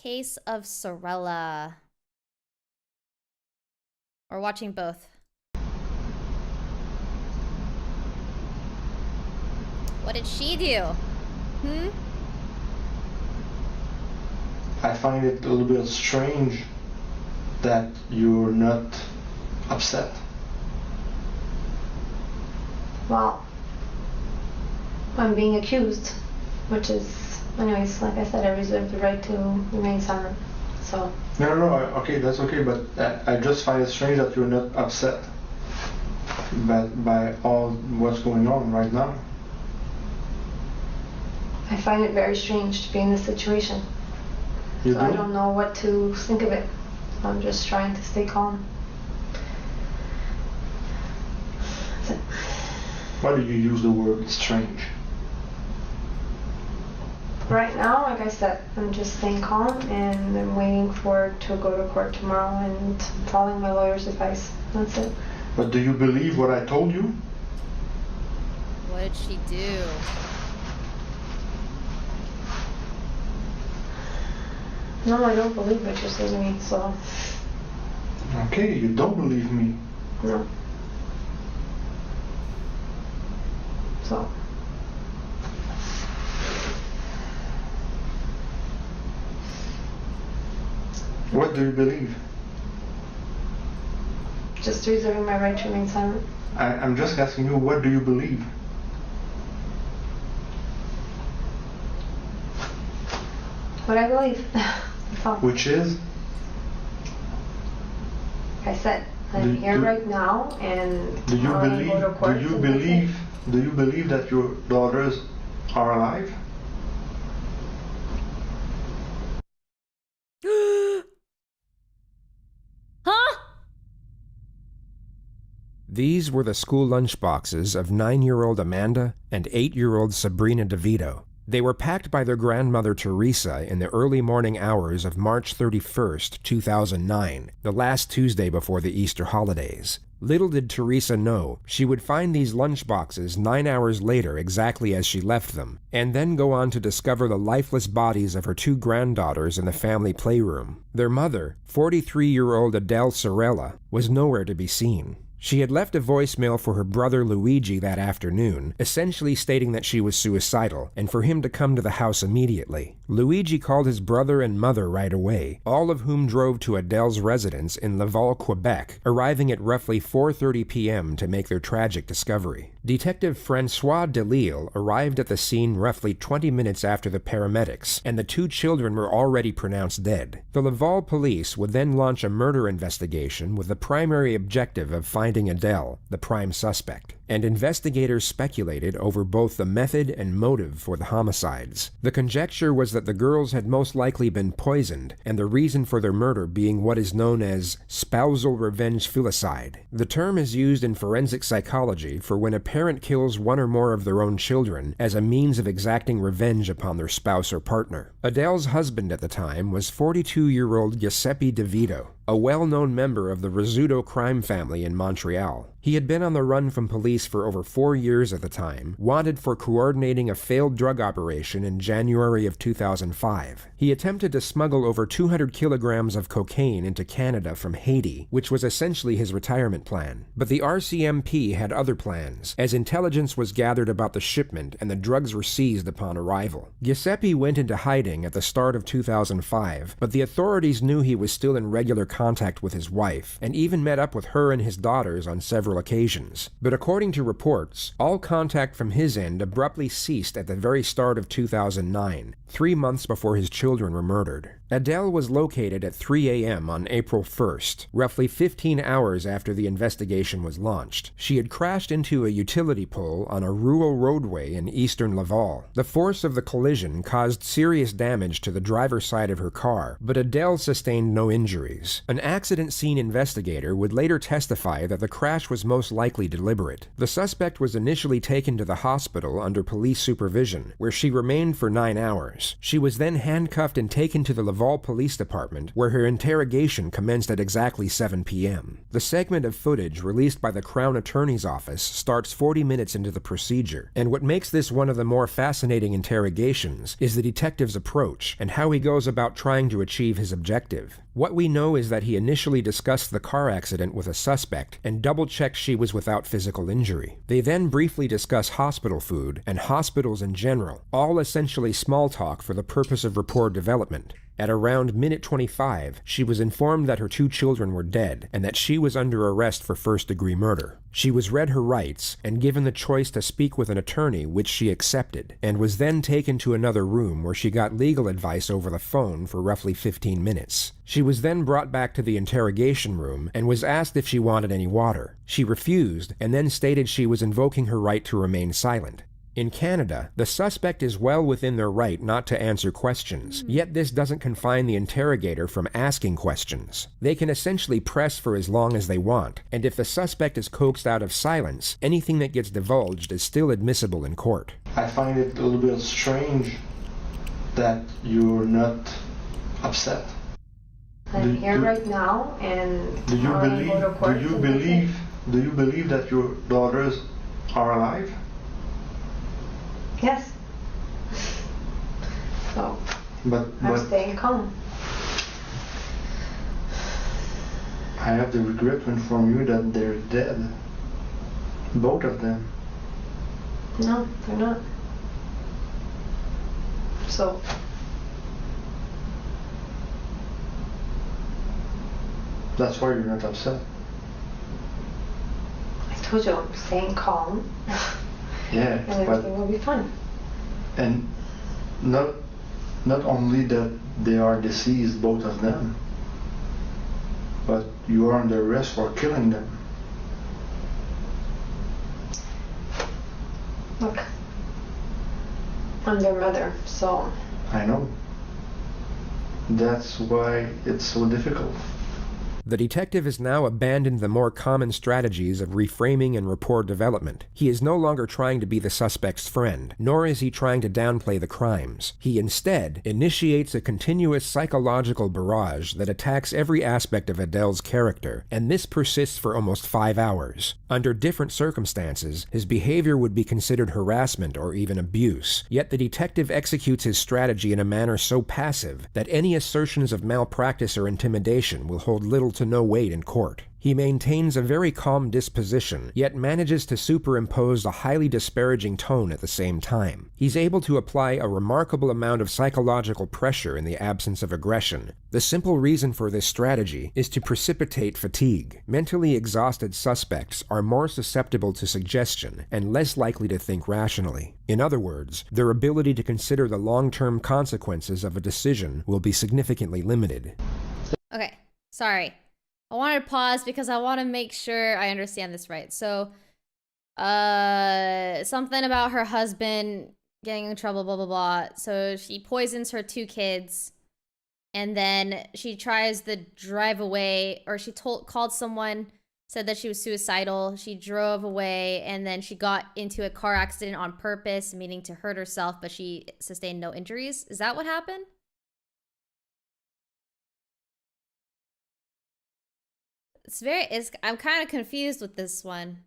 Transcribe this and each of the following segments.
Case of Sorella. Or watching both. What did she do? I find it a little bit strange that you're not upset. Well, I'm being accused, which is, anyways, like I said, I reserve the right to remain silent. So. No, okay, that's okay, but I just find it strange that you're not upset by all what's going on right now. I find it very strange to be in this situation. You so do? I don't know what to think of it. I'm just trying to stay calm. That's it. Why do you use the word strange? Right now, like I said, I'm just staying calm and I'm waiting for it to go to court tomorrow and following my lawyer's advice. That's it. But do you believe what I told you? What did she do? No, I don't believe what you're saying to me, so. Okay, you don't believe me. No. So. What do you believe? Just reserving my right to remain silent. I'm just asking you, what do you believe? What I believe. Which is? Like I said, I'm here right now, and do you believe? Go to court Do you believe that your daughters are alive? Huh? These were the school lunchboxes of 9-year-old Amanda and 8-year-old Sabrina DeVito. They were packed by their grandmother Teresa in the early morning hours of March 31st, 2009, the last Tuesday before the Easter holidays. Little did Teresa know she would find these lunchboxes 9 hours later exactly as she left them, and then go on to discover the lifeless bodies of her 2 granddaughters in the family playroom. Their mother, 43-year-old Ms.Sorella, was nowhere to be seen. She had left a voicemail for her brother Luigi that afternoon, essentially stating that she was suicidal and for him to come to the house immediately. Luigi called his brother and mother right away, all of whom drove to Adele's residence in Laval, Quebec, arriving at roughly 4:30 p.m. to make their tragic discovery. Detective Francois Delisle arrived at the scene roughly 20 minutes after the paramedics, and the 2 children were already pronounced dead. The Laval police would then launch a murder investigation with the primary objective of finding Adele, the prime suspect, and investigators speculated over both the method and motive for the homicides. The conjecture was that the girls had most likely been poisoned, and the reason for their murder being what is known as spousal revenge filicide. The term is used in forensic psychology for when a parent kills one or more of their own children as a means of exacting revenge upon their spouse or partner. Adele's husband at the time was 42-year-old Giuseppe DeVito, a well-known member of the Rizzuto crime family in Montreal. He had been on the run from police for over 4 years at the time, wanted for coordinating a failed drug operation in January of 2005. He attempted to smuggle over 200 kilograms of cocaine into Canada from Haiti, which was essentially his retirement plan. But the RCMP had other plans, as intelligence was gathered about the shipment and the drugs were seized upon arrival. Giuseppe went into hiding at the start of 2005, but the authorities knew he was still in regular contact with his wife, and even met up with her and his daughters on several occasions. But according to reports, all contact from his end abruptly ceased at the very start of 2009, 3 months before his children were murdered. Adele was located at 3 a.m. on April 1st, roughly 15 hours after the investigation was launched. She had crashed into a utility pole on a rural roadway in eastern Laval. The force of the collision caused serious damage to the driver's side of her car, but Adele sustained no injuries. case, an accident scene investigator would later testify that the crash was most likely deliberate. The suspect was initially taken to the hospital under police supervision, where she remained for 9 hours. She was then handcuffed and taken to the Laval Police Department, where her interrogation commenced at exactly 7 p.m. The segment of footage released by the Crown Attorney's Office starts 40 minutes into the procedure, and what makes this one of the more fascinating interrogations is the detective's approach and how he goes about trying to achieve his objective. What we know is that he initially discussed the car accident with a suspect and double-checked she was without physical injury. They then briefly discuss hospital food and hospitals in general, all essentially small talk for the purpose of rapport development. At around minute 25, she was informed that her 2 children were dead and that she was under arrest for first-degree murder. She was read her rights and given the choice to speak with an attorney, which she accepted, and was then taken to another room where she got legal advice over the phone for roughly 15 minutes. She was then brought back to the interrogation room and was asked if she wanted any water. She refused and then stated she was invoking her right to remain silent. In Canada, the suspect is well within their right not to answer questions, yet this doesn't confine the interrogator from asking questions. They can essentially press for as long as they want, and if the suspect is coaxed out of silence, anything that gets divulged is still admissible in court. I find it a little bit strange that you're not upset. I'm here right now, and Do you I wanna go to court and that's it. do you believe that your daughters are alive? Yes. So But I'm staying calm. I have the regret to inform you that they're dead. Both of them. No, they're not. So That's why you're not upset. I told you I'm staying calm, Yeah, and but everything will be fine. and not only that they are deceased, both of them, but you are under arrest for killing them. Look, I'm their mother, so I know. That's why it's so difficult. The detective has now abandoned the more common strategies of reframing and rapport development. He is no longer trying to be the suspect's friend, nor is he trying to downplay the crimes. He instead initiates a continuous psychological barrage that attacks every aspect of Adele's character, and this persists for almost 5 hours. Under different circumstances, his behavior would be considered harassment or even abuse, yet the detective executes his strategy in a manner so passive that any assertions of malpractice or intimidation will hold little to no weight in court. He maintains a very calm disposition, yet manages to superimpose a highly disparaging tone at the same time. He's able to apply a remarkable amount of psychological pressure in the absence of aggression. The simple reason for this strategy is to precipitate fatigue. Mentally exhausted suspects are more susceptible to suggestion and less likely to think rationally. In other words, their ability to consider the long-term consequences of a decision will be significantly limited. Okay, sorry. I wanted to pause because I want to make sure I understand this right. So, something about her husband getting in trouble, blah, blah, blah. So she poisons her 2 kids, and then she tries to drive away, or she called someone, said that she was suicidal. She drove away, and then she got into a car accident on purpose, meaning to hurt herself, but she sustained no injuries. Is that what happened? I'm kind of confused with this one.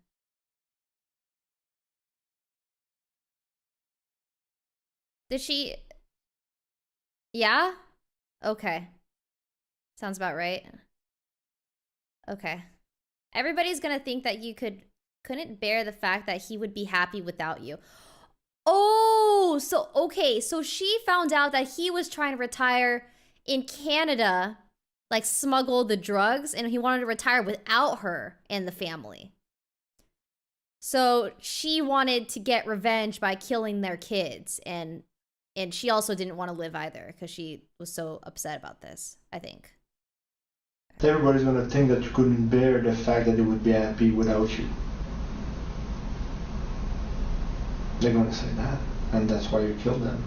Did she? Yeah? Okay. Sounds about right. Okay. Everybody's gonna think that you couldn't bear the fact that he would be happy without you. Oh, so, okay. So she found out that he was trying to retire in Canada, like smuggle the drugs, and he wanted to retire without her and the family. So she wanted to get revenge by killing their kids, and she also didn't want to live either because she was so upset about this, I think. Everybody's gonna think that you couldn't bear the fact that they would be happy without you. They're gonna say that, and that's why you killed them.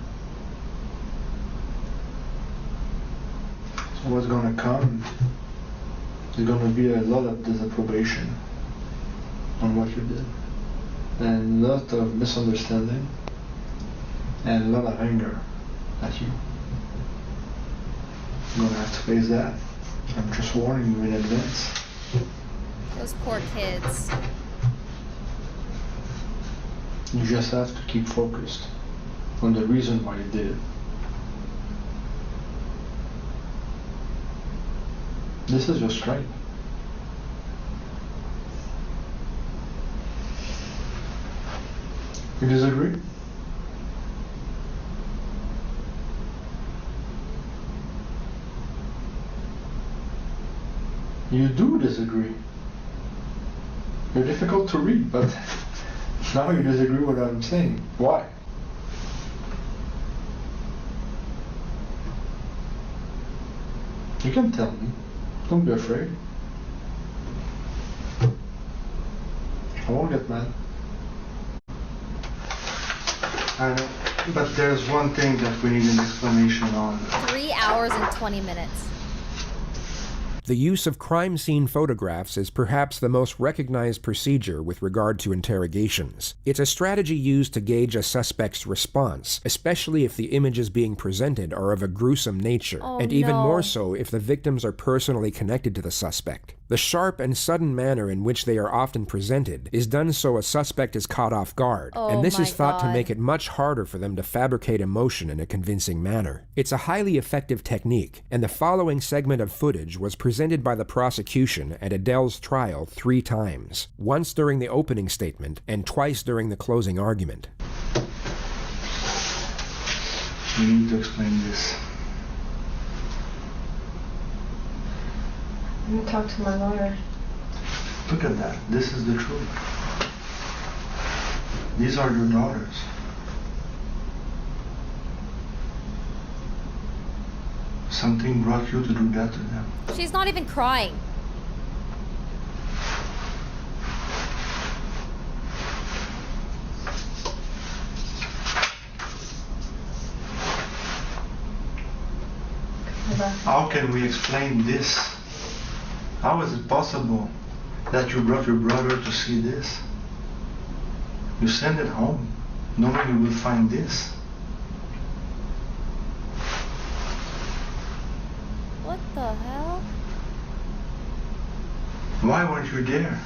So what's gonna come there's gonna be a lot of disapprobation on what you did, and a lot of misunderstanding, and a lot of anger at you. You're gonna have to face that. I'm just warning you in advance. Those poor kids. You just have to keep focused on the reason why you did it. This is your strength. You disagree? You do disagree. You're difficult to read, but now you disagree with what I'm saying. Why? You can tell me. Don't be afraid. I won't get mad. I know, but there's one thing that we need an explanation on. 3 hours and 20 minutes. The use of crime scene photographs is perhaps the most recognized procedure with regard to interrogations. It's a strategy used to gauge a suspect's response, especially if the images being presented are of a gruesome nature, and even more so if the victims are personally connected to the suspect. The sharp and sudden manner in which they are often presented is done so a suspect is caught off guard, and this is thought to make it much harder for them to fabricate emotion in a convincing manner. It's a highly effective technique, and the following segment of footage was presented by the prosecution at Adele's trial 3 times, once during the opening statement and twice during the closing argument. You need to explain this. I'm gonna talk to my lawyer. Look at that. This is the truth. These are your daughters. Something brought you to do that to them. She's not even crying. How can we explain this? How is it possible that you brought your brother to see this? You send it home, knowing you will find this. What the hell? Why weren't you there?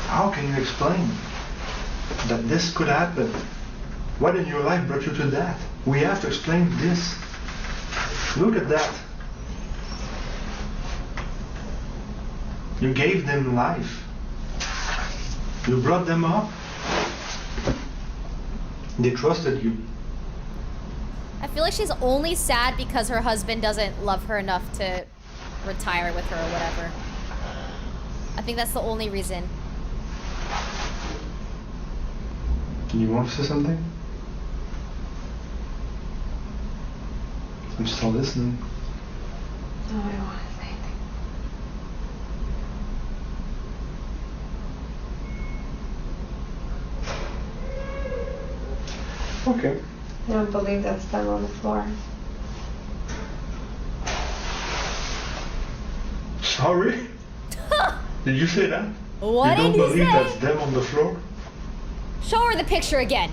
How can you explain that this could happen? What in your life brought you to that? We have to explain this. Look at that. You gave them life. You brought them up. They trusted you. I feel like she's only sad because her husband doesn't love her enough to retire with her or whatever. I think that's the only reason. You want to say something? I'm still listening. No, I don't want to say anything. Okay. I don't believe that's them on the floor. Sorry? Did you say that? What you did don't you believe say? that's them on the floor? Show her the picture again.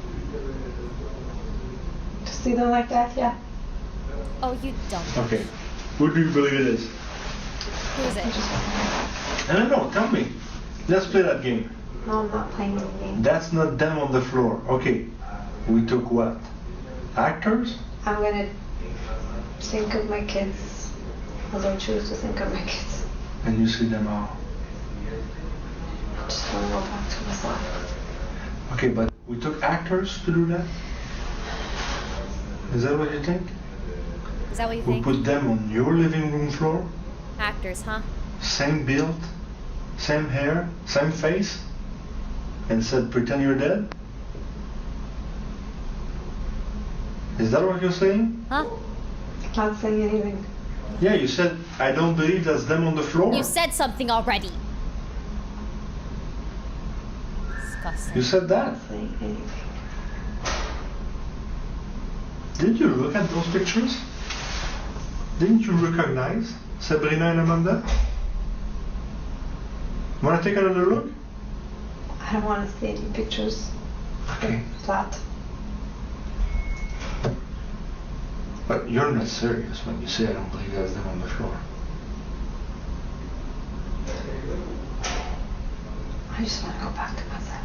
To see them like that, yeah. Oh, you don't. Okay. Who do you believe it is? Who is it? I don't know. Tell me. Let's play that game. No, I'm not playing any game. That's not them on the floor. Okay. We took what? Actors? I'm gonna think of my kids as I choose to think of my kids. And you see them all. I just want to go back to myself. Okay, but we took actors to do that? Is that what you think? Is that what you We think? put them on your living room floor? Actors, huh? Same build, same hair, same face, and said, pretend you're dead? Is that what you're saying? Huh? I'm not saying anything. Yeah, you said, I don't believe that's them on the floor. You said something already. Disgusting. You said I'm that. not saying anything. Did you look at those pictures? Didn't you recognize Sabrina and Amanda? Want to take another look? I don't want to see any pictures. Okay. Flat. But you're not serious when you say I don't believe that's them on the floor. I just want to go back to my cell.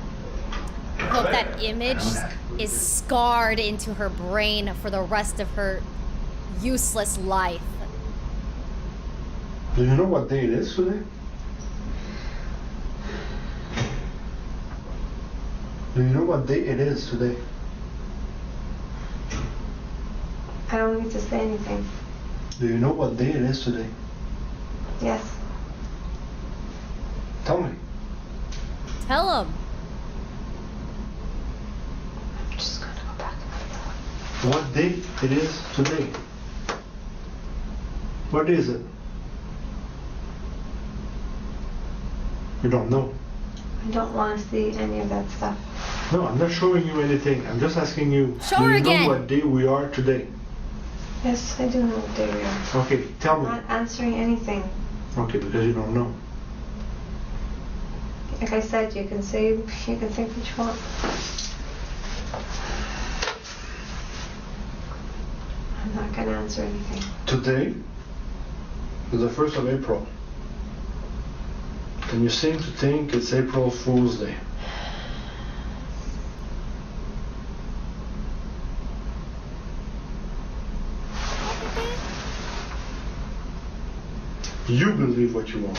I hope that image is scarred into her brain for the rest of her useless life. Do you know what day it is today? Do you know what day it is today? I don't need to say anything. Do you know what day it is today? Yes. Tell me. Tell him. I'm just going to go back to my cell. What day it is today? What is it? You don't know. I don't want to see any of that stuff. No, I'm not showing you anything. I'm just asking you. Show her do you again. know what day we are today? Yes, I do know what day we are. Okay, tell I'm me. not answering anything. Okay, because you don't know. Like I said, you can think what you want. I'm not going to answer anything. Today is the 1st of April. And you seem to think it's April Fool's Day. You believe what you want.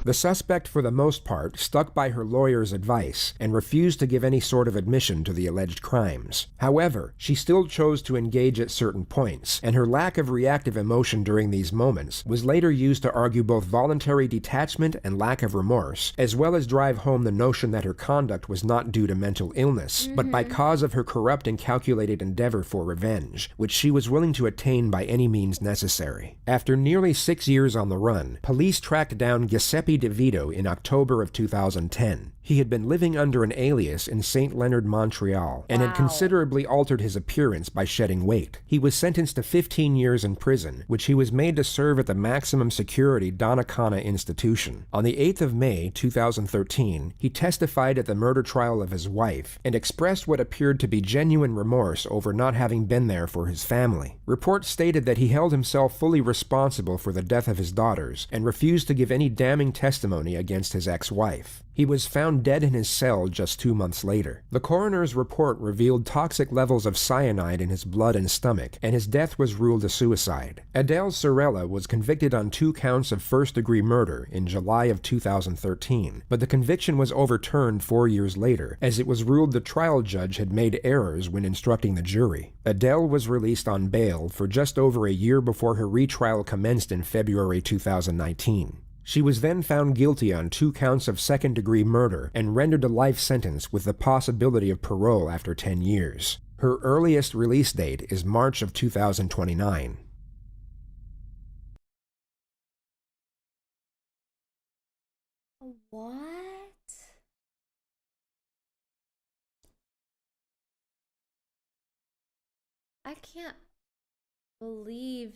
The suspect, for the most part, stuck by her lawyer's advice and refused to give any sort of admission to the alleged crimes. However, she still chose to engage at certain points, and her lack of reactive emotion during these moments was later used to argue both voluntary detachment and lack of remorse, as well as drive home the notion that her conduct was not due to mental illness, but by cause of her corrupt and calculated endeavor for revenge, which she was willing to attain by any means necessary. After nearly 6 years on the run, police tracked down Giuseppe DeVito in October of 2010. He had been living under an alias in St. Leonard, Montreal, and had considerably altered his appearance by shedding weight. He was sentenced to 15 years in prison, which he was made to serve at the maximum security Donnacona institution. On the 8th of May, 2013, he testified at the murder trial of his wife, and expressed what appeared to be genuine remorse over not having been there for his family. Reports stated that he held himself fully responsible for the death of his daughters, and refused to give any damning testimony against his ex-wife. He was found dead in his cell just 2 months later. The coroner's report revealed toxic levels of cyanide in his blood and stomach, and his death was ruled a suicide. Ms.Sorella was convicted on 2 counts of first-degree murder in July of 2013, but the conviction was overturned 4 years later, as it was ruled the trial judge had made errors when instructing the jury. Adele was released on bail for just over a year before her retrial commenced in February 2019. She was then found guilty on 2 counts of second-degree murder and rendered a life sentence with the possibility of parole after 10 years. Her earliest release date is March of 2029. What? I can't believe